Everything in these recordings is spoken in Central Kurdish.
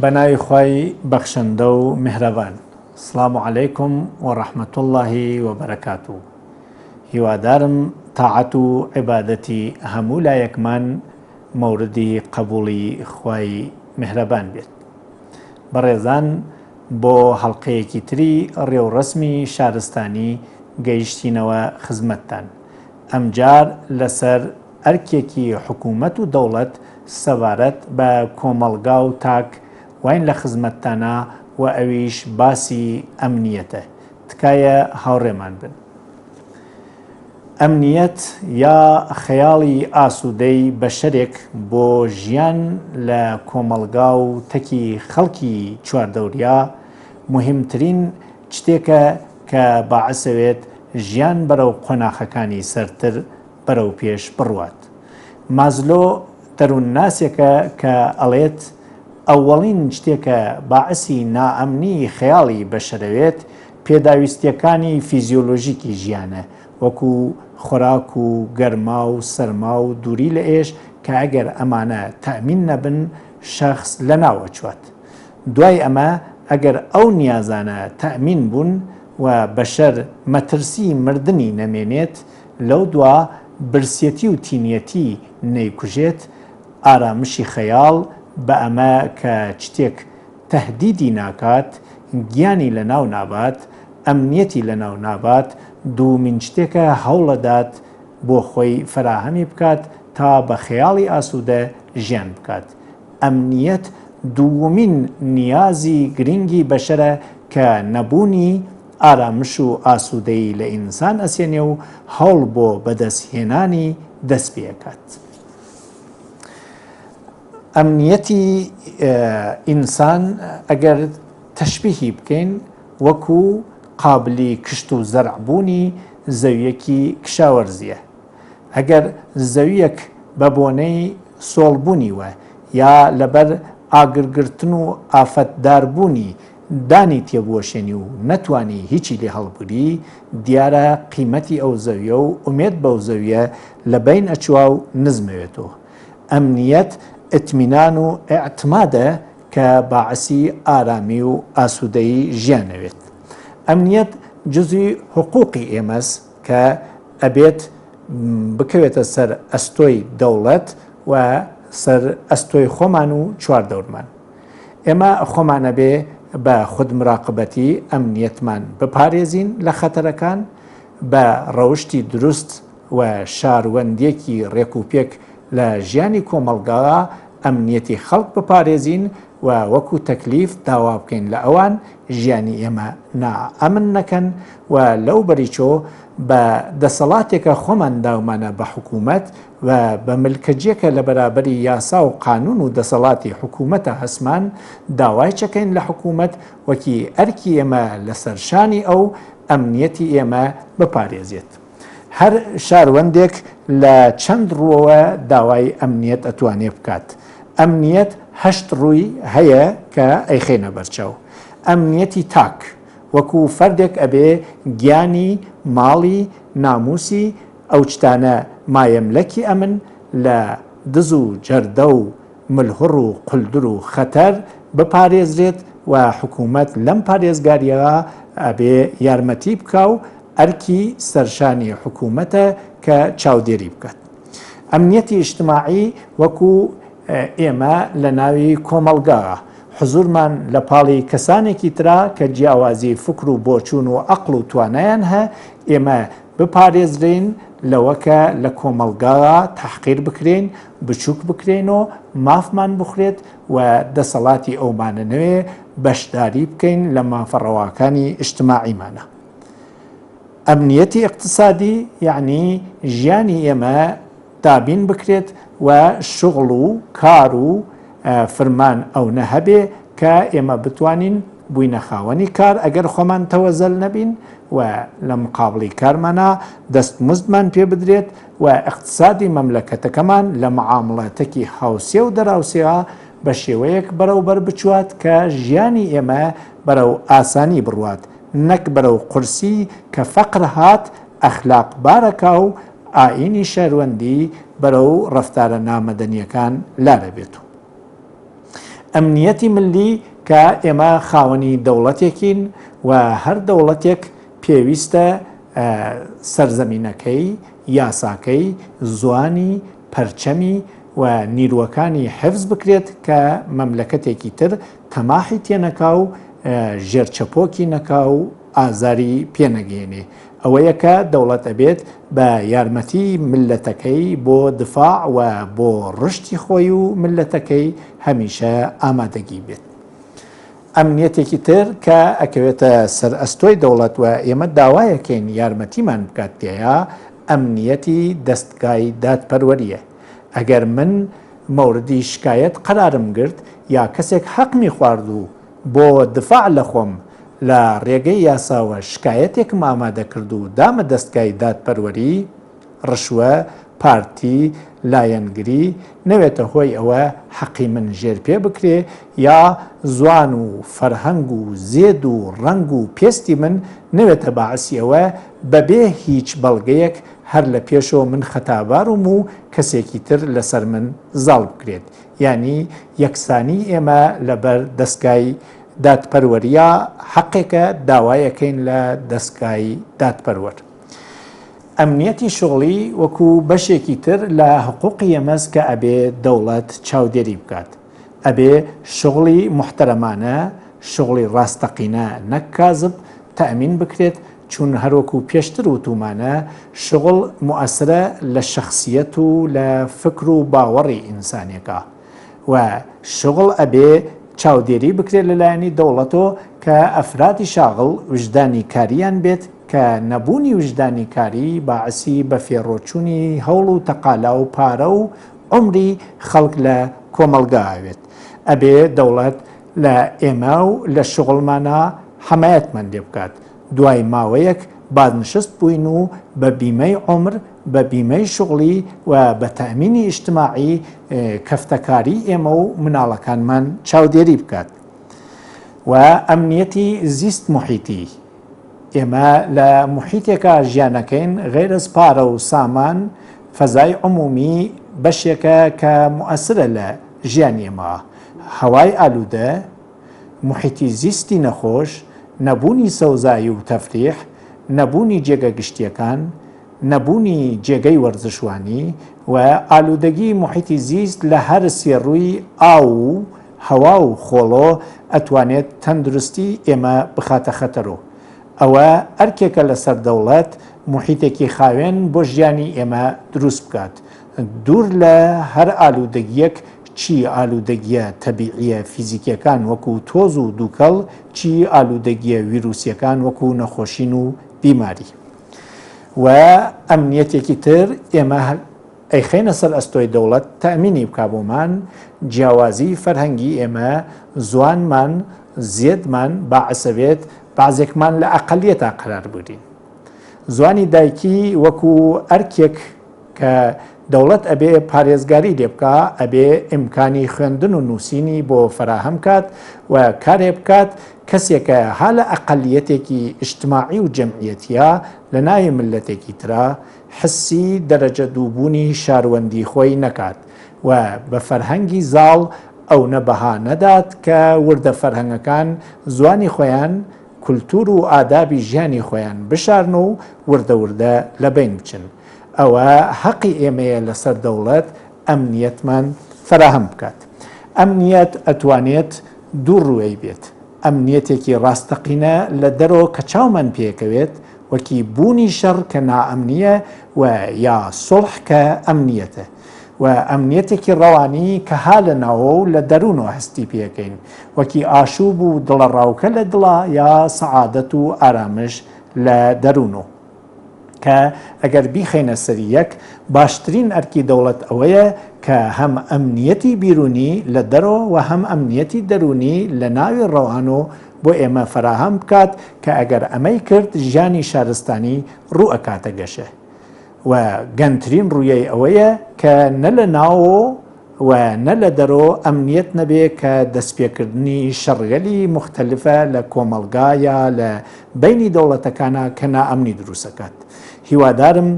بەناوی خوای بەخشەندە و میهرەبان. سڵام عەلەیکم و ڕەحمەتوڵڵاهی و بەرەکاتوو. هیوادارم تاعەت و عیبادەتی هەموو لایەکمان مەوردی قبوڵی خوای میهرەبان بێت. بەڕێزان، بۆ هەڵقەیەکی تری ڕێوڕەسمی شارستانی گەیشتینەوە خزمەتتان. ئەمجار لەسەر ئەرکێکی حکوومەت و دەوڵەت سەبارەت بە کۆمەڵگا و تاک واین لە خزمەتتانە و ئەویش باسی ئەمنیەتە. تکایە هاوڕێمان بن. ئەمنیەت یا خەیاڵی ئاسوودەی بەشەرێک بۆ ژیان لە کۆمەڵگا و تەکی خەڵکی چواردەوریا مهمترین شتێکە کە باعەسەوێت ژیان بەرەو قۆناغەکانی سەرتر بەرەو پێش بڕوات. مازلۆ تەروونناسێکە کە ئەڵێت ئەوەڵین شتێکە باعەسی نائەمنی خەیاڵی بەشەرەوێت پێداویستیەکانی فیزیۆلۆژیکی ژیانە، وەکو خۆراک و گەرما و سەرما و دووری لە ئێش کە ئەگەر ئەمانە تەمین نەبن شەخص لە ناوەچوات. دوای ئەمە ئەگەر ئەو نیازانە تەمین بوون و بەشەر مەترسی مردنی نەمێنێت، لەو دوا برسێتی و تینیەتی نەیکوژێت، ئارامشی خەیاڵ بە ئەمە کە شتێک تەهدیدی ناکات، گیانی لە ناو نابات، ئەمنیەتی لە ناو نابات، دوومین شتێکە هەوڵەدات بۆ خۆی فراهەمی بکات تا بە خەیاڵی ئاسوودە ژیان بکات. ئەمنیەت دوومین نیازی گرنگی بەشەرە کە نەبوونی ئارامش و ئاسوودەی لە ئینسان ئەسێنێ و هەوڵ بۆ بەدەستهێنانی دەست پێکات. ئەمنیەتی ئینسان ئەگەر تەشبیهی بکەین وەکو قابلی کشت و زەرعبوونی زەویەکی کشاوەرزیە. ئەگەر زەویەک بە بۆنەی سۆڵبوونیوە یا لەبەر ئاگرگرتن و ئافەتداربوونی دانی تێبوەشێنی و نەتوانی هیچی لێ هەڵبووری، دیارە قیمەتی ئەو زەویە و ئومێد بەو زەویە لە بین ئەچوا و نزمەوێتەوە. ئەمنیەت ئیتمینان و ئێعتمادە کە باعەسی ئارامی و ئاسوودەی ژیانەوێت. ئەمنیەت جزئی حقوقی ئێمەس کە ئەبێت بکەوێتە سەر ئەستۆی دەوڵەت و سەر ئەستۆی خۆمان و چواردەورمان. ئێمە خۆمانە بێ بە خودمراقبەتی ئەمنیەتمان بپارێزین لە خەتەرەکان، بە ڕەوشتی دروست و شاروەندێکی ڕێکوپێک لە ژیانی کۆمەڵگاوە ئەمنیەتی خەڵک بپارێزین و وەکو تەکلیف داوا بکەین لە ئەوان ژیانی ئێمە نائەمن نەکەن و لەو بەریچۆ بە دەسەڵاتێکە خۆمان داومانە بە حکوومەت و بە ملکەجیەکە لە بەرابەری یاسا و قانون و دەسەڵاتی حکوومەتە هەسمان داوای چەکەین لە حکوومەت وەکی ئەرکی ئێمە لەسەر شانی ئەو ئەمنیەتی ئێمە بپارێزێت. هەر شاروەندێک لە چەند ڕووەوە داوای ئەمنیەت ئەتوانێ بکات. ئەمنیەت هەشت ڕووی هەیە کە ئەیخێنە بەرچاو. ئەمنیەتی تاک، وەکو فەردێک ئەبێ گیانی ماڵی ناموسی ئەو شتانە مایەملەکی ئەمن لە دز و جەردە و ملهڕ و قولدر و خەتەر بپارێزرێت و حکوومەت لەم پارێزگاریەوە ئەبێ یارمەتی بکە و ئەرکی سەرشانی حکوومەتە کە چاودێری بکات. ئەمنیەتی ئیجتیماعی وەکو ئێمە لە ناوی کۆمەڵگاوە حزورمان لە پاڵی کەسانێکی ترا کە جیاوازی فکر و بۆچوون و عەقڵ و توانایان هە، ئێمە بپارێزرین لەوەکە لە کۆمەڵگاوە تەحقیر بکرێن، بچووک بکرێن و مافمان بخرێت و دەسەڵاتی ئەومانە نوێ بەشداری بکەین لە مافەڕەواکانی ئیجتیماعیمانە. ئەمنیەتی اقتصادی یعنی ژیانی ئێمە دابین بکرێت و شغڵ و کار و فرمان ئەو نەهەبێ کە ئێمە بتوانین بووینە خاوەنی کار ئەگەر خۆمان تەوەزەل نەبین و لە مقابڵی کارمانە دەستمزدمان پێ بدرێت و اقتصادی مەملەکەتەکەمان لە معامڵاتێکی هاوسێ و دەراوسێوە بە شێوەیەک بەرەوبەر بچوات کە ژیانی ئێمە بەرەو ئاسانی بڕوات، نەک بەرەو قورسی کە فەقر هات ئەخلاق بارەکە و ئاینی شەروەندی بەرەو ڕەفتارە نامەدەنیەکان لارە بێت. ئەمنیەتی ملی کە ئێمە خاوەنی دەوڵەتێکین و هەر دەوڵەتێک پێویستە سەرزەمینەکەی، یاساکەی، زوانی، پەرچەمی و نیروەکانی حفز بکرێت کە مەملەکەتێکی تر تەماحی تێنەکا و ژێرچەپۆکی نەکا و ئازاری پێنەگەێنێ. ئەوەیە کە دەوڵەت ئەبێت بە یارمەتی ملەتەکەی بۆ دفاع و بۆ ڕشتی خۆی و ملەتەکەی هەمیشە ئامادەگی بێت. ئەمنیەتێکی تر کە ئەکەوێتە سەر ئەستۆی دەوڵەت و ئێمە داوایەکەین یارمەتیمان بکات تێیە ئەمنیەتی دەستگای دادپەروەریە. ئەگەر من مەوردی شکایەت قەرارم گرت یا کەسێک حەقمی خوارد و بۆ دفاع لە خۆم لە ڕێگەی یاساوە شکایەتێکم ئامادە کرد و دامە دەستگای دادپەروەری، ڕشوە، پارتی، لایەنگری نەوێتە هۆی ئەوە حەقی من ژێر پێ بکرێ یا زوان و فەرهەنگ و زێد و ڕەنگ و پێستی من نەوێتە باعسی ئەوە بەبێ هیچ بەڵگەیەک هەر لە پێشەوە من خەتابارم و کەسێکی تر لەسەر من زاڵ بکرێت. یعنی یەکسانی ئێمە لەبەر دەستگای دادپەروەریە حەقێکە داوایەکەین لە دەستگای دادپەروەر. ئەمنیەتی شغڵی وەکو بەشێکی تر لە حقوقی ئێمەز کە ئەبێ دەوڵەت چاودێری بکات. ئەبێ شغڵی محتەرەمانە، شغڵی ڕاستەقینە نەک کاذب تەئمین بکرێت، چون هەروەکو پێشتر وتومانە شغڵ مؤثرە لە شەخسیەت و لە فکر و باوەڕی ئینسانێکە و شغڵ ئەبێ چاودێری بکرێت لەلایەنی دەوڵەتەوە کە ئەفرادی شاغڵ وجدانی کاریان بێت کە نەبوونی وجدانی کاری باعسی بە فێڕۆچوونی هەوڵ و تەقالا و پارە و عمری خەڵک لە کۆمەلگاوێت. ئەبێ دەوڵەت لە ئێمە و لە شغڵمانە حەمایەتمان لێ بکات. دوای ماوەیەک بادنشست بووین و بە بیمەی عمر، بە بیمەی شغڵی و بە تەئمینی ئیجتماعی کەفتەکاری ئێمە و مناڵەکانمان چاودێری بکات. و ئەمنیەتی زیست محیتی. ئێمە لە محیتێکە ژیانەکەین غێرە پارە و سامان فەزای عمومی بەشێکە کە مؤثرە لە ژیان ئێمە. هەوای ئالوودە، محیتی زیستی نەخۆش، نەبوونی سەوزایی و تەفریح، نەبوونی جێگە گشتیەکان، نەبوونی جێگەی وەرزشوانی و ئالوودەگی محیتی زیست لە هەر سێڕووی ئاو و هەوا و خۆڵۆ ئەتوانێت تەندروستی ئێمە بخاتە خەتەرۆ. ئەوە ئەرکێکە لەسەر دەوڵەت محیتێکی خاوێن بۆ ژیانی ئێمە دروست بکات. دوور لە هەر ئالوودەگیەک چی ئالوودەگیە تەبیعیە فیزیکیەکان وەکو تۆز و دووکەڵ، چی ئالوودەگیە ویرروسیەکان وەکو نەخۆشین و بیماری. و ئەمنیەتێکی تر ئێمە ئەیخێنە سەر ئەستۆی دەوڵەت تەئمینی بکا بۆمان جیاوازی فەرهەنگی ئێمە، زوانمان، زێدمان باعسەبێت بازێکمان لە ئەقەلیەتە قەرار بگرین. زوانی دایکی وەکو ئەرکێک کە دەوڵەت ئەبێ پارێزگاری لێ بکە، ئەبێ ئیمکانی خوێندن و نووسینی بۆ فراهەم کات و کارێ بکات کەسێکە ها لە ئەقەلیەتێکی ئیجتماعی و جەمعیەتیە لە ناوی ملەتێکی ترە حسی دەرەجە دووبوونی شاروەندی خۆی نەکات و بە فەرهەنگی زاڵ ئەو نەبەها نەدات کە وردە فەرهەنگەکان زوانی خۆیان، کولتور و ئادابی ژیانی خۆیان بشارن و وردە وردە لەبین بچن. ئەوە حەقی ئێمەیە لەسەر دەوڵەت ئەمنیەتمان فراهەم بکات. ئەمنیەت ئەتوانێت دوو ڕووەی بێت. ئەمنیەتێکی ڕاستەقینە لە دەرەوە کە چاومان پێکەوێت وەکی بوونی شەڕ کە نائەمنیە و یا سڵح کە ئەمنیەتە و ئەمنیەتێکی ڕەوانی کە ها لە ناوە و لە دەروونەوە هەستی پێەکەین وەکی ئاشوب و دڵە ڕاوکە لە دڵە یا سەعادەت و ئارامش لە دەروونەوە کە ئەگەر بیخەینە سەریەک باشترین ئەرکی دەوڵەت ئەوەیە کە هەم ئەمنیەتی بیرونی لە دەرەوە و هەم ئەمنیەتی دەرونی لە ناوی ڕەوانۆ بۆ ئێمە فراهەم بکات کە ئەگەر ئەمەی کرد ژیانی شارستانی ڕوو ئەکاتە گەشە و گەنجترین ڕوویەی ئەوەیە کە نە لە ناوە و نە لە دەرەوە ئەمنیەت نەبێ کە دەستپێکردنی شەڕگەلی مختلفە لە کۆمەلگایە لە بینی دەوڵەتەکانە کە نائەمنی دروستەکات. هیوادارم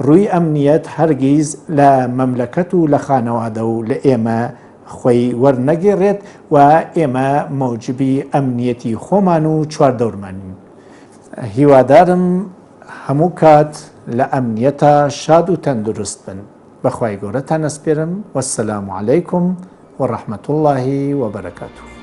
ڕووی ئەمنیەت هەرگیز لە مەملەکەت و لە خانەوادە و لە ئێمە خۆی وەرنەگێڕێت و ئێمە مەوجبی ئەمنیەتی خۆمان و چواردەورمانین. هیوادارم هەموو کات لە ئەمنیەتە شاد و تەندروست بن. بەخوای گەورەتان ئەسپێرم. وەسسەلام عەلەیکم وەڕەحمەتوڵڵاهی وەبەرەکاتوه.